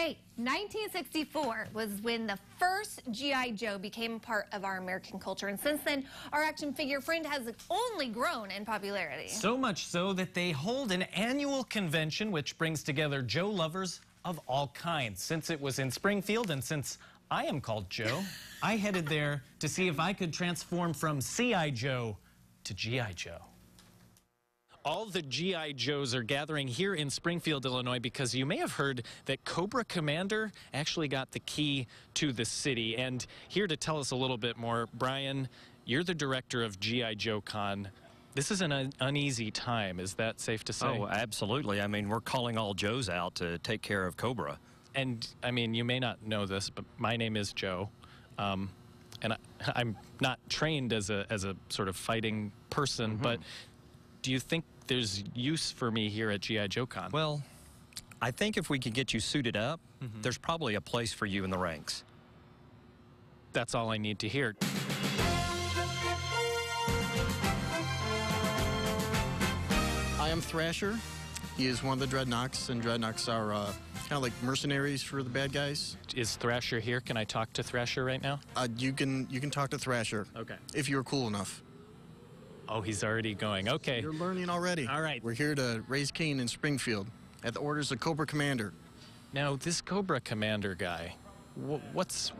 Okay, 1964 was when the first G.I. Joe became part of our American culture, and since then, our action figure friend has only grown in popularity. So much so that they hold an annual convention which brings together Joe lovers of all kinds. Since it was in Springfield and since I am called Joe, I headed there to see if I could transform from C.I. Joe to G.I. Joe. All the G.I. Joes are gathering here in Springfield, Illinois, because you may have heard that Cobra Commander actually got the key to the city. And here to tell us a little bit more, Brian, you're the director of G.I. Joe Con. This is an uneasy time. Is that safe to say? Oh, absolutely. I mean, we're calling all Joes out to take care of Cobra. And, I mean, you may not know this, but my name is Joe. And I'm not trained as a sort of fighting person, but do you think there's use for me here at G.I. Joe Con? Well, I think if we could get you suited up, there's probably a place for you in the ranks. That's all I need to hear. I am Thrasher. He is one of the Dreadnoks, and Dreadnoks are kind of like mercenaries for the bad guys. Is Thrasher here? Can I talk to Thrasher right now? You can talk to Thrasher. Okay. If you're cool enough. Oh, he's already going. Okay. You're learning already. All right. We're here to raise Cain in Springfield at the orders of Cobra Commander. Now, this Cobra Commander guy, what's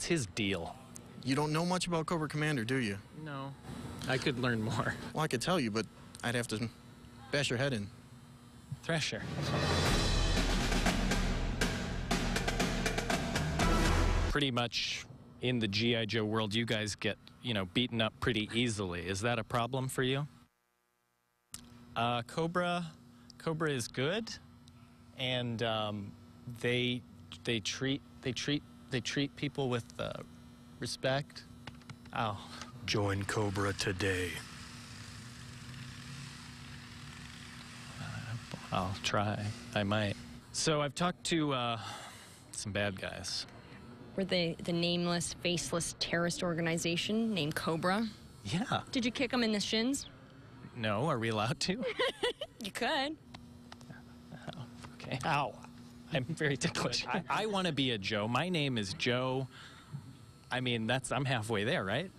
his deal? You don't know much about Cobra Commander, do you? No. I could learn more. Well, I could tell you, but I'd have to bash your head in. Thrasher. Pretty much in the G.I. Joe world, you guys get, beaten up pretty easily. Is that a problem for you? Cobra is good, and they treat people with respect. Oh. Join Cobra today. I'll try. I might. So I've talked to some bad guys. We're the nameless, faceless terrorist organization named Cobra. Yeah. Did you kick them in the shins? No, are we allowed to? You could. Oh, okay. Ow. I'm very ticklish. I want to be a Joe. My name is Joe. I mean, I'm halfway there, right?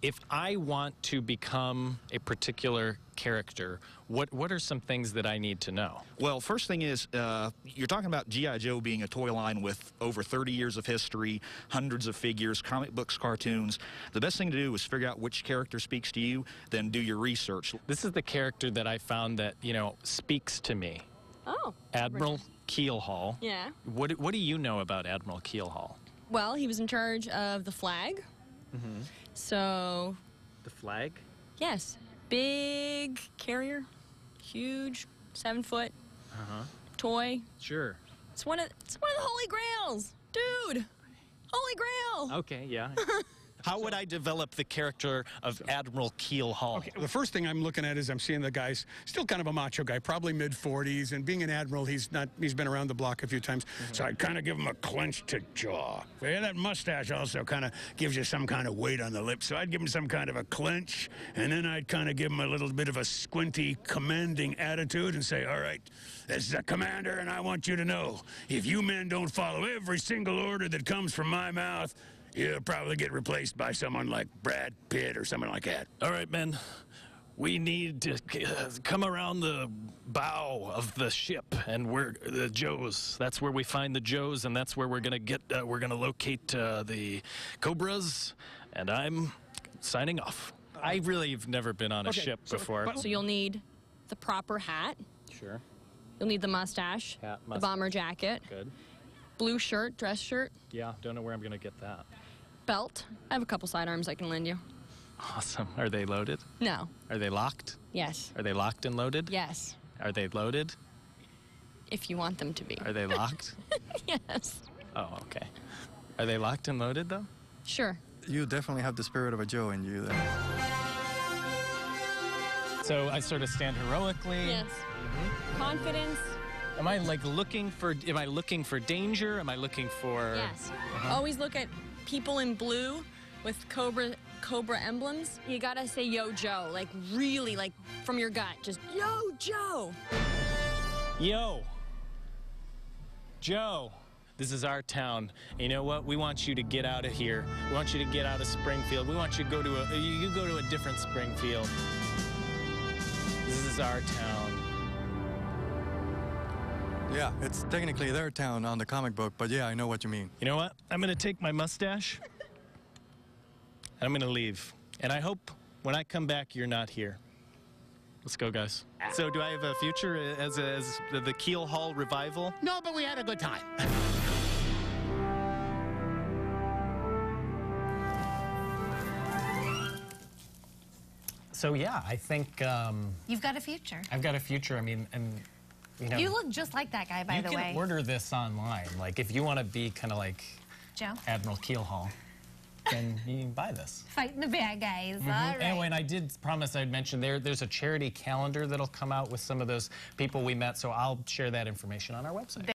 If I want to become a particular character, what are some things that I need to know? Well, first thing is, you're talking about G.I. Joe being a toy line with over 30 years of history, hundreds of figures, comic books, cartoons. The best thing to do is figure out which character speaks to you, then do your research. This is the character that I found that, speaks to me. Oh. Admiral Keelhaul. Yeah. What do you know about Admiral Keelhaul? Well, he was in charge of the flag. So... The flag? Yes. Big carrier, huge, 7-foot toy. Sure. It's one of the holy grails, dude. Holy grail. Okay, yeah. How would I develop the character of Admiral Keelhaul? Okay, the first thing I'm looking at is I'm seeing the guy's still kind of a macho guy, probably mid-40s, and being an admiral, he's been around the block a few times, so I'd kind of give him a clenched jaw. Yeah, that mustache also kind of gives you some kind of weight on the lips, so I'd give him some kind of a clench, and then I'd kind of give him a little bit of a squinty, commanding attitude and say, all right, this is a commander, and I want you to know, if you men don't follow every single order that comes from my mouth, you'll probably get replaced by someone like Brad Pitt or someone like that. All right, men. We need to come around the bow of the ship, and we're the Joes. That's where we find the Joes, and that's where we're gonna get. We're gonna locate the Cobras, and I'm signing off. I really have never been on a ship before. So you'll need the proper hat. Sure. You'll need the mustache. Hat, the bomber jacket. Good. Blue shirt, dress shirt. Yeah, don't know where I'm gonna get that. Belt. I have a couple sidearms I can lend you. Awesome. Are they loaded? No. Are they locked? Yes. Are they locked and loaded? Yes. Are they loaded? If you want them to be. Are they locked? Yes. Oh, okay. Are they locked and loaded, though? Sure. You definitely have the spirit of a Joe in you then. So I sort of stand heroically. Yes. Confidence. Am I looking for danger? Am I looking for... Yes. Always look at people in blue with Cobra emblems. You gotta say, yo, Joe, really, from your gut. Just, yo, Joe. Yo. Joe, this is our town. You know what? We want you to get out of here. We want you to get out of Springfield. We want you to go to a different Springfield. This is our town. Yeah, it's technically their town on the comic book, but yeah, I know what you mean. You know what? I'm going to take my mustache, and I'm going to leave. And I hope when I come back, you're not here. Let's go, guys. So do I have a future as the Keel Hall revival? No, but we had a good time. So yeah, I think You've got a future. I've got a future. I mean, and you know, You look just like that guy, by the way. you can order this online. Like if you want to be kind of like Joe. Admiral Keel Hall, then you can buy this. Fighting the bad guys. All right. Anyway, and I did promise I'd mention there's a charity calendar that'll come out with some of those people we met, so I'll share that information on our website.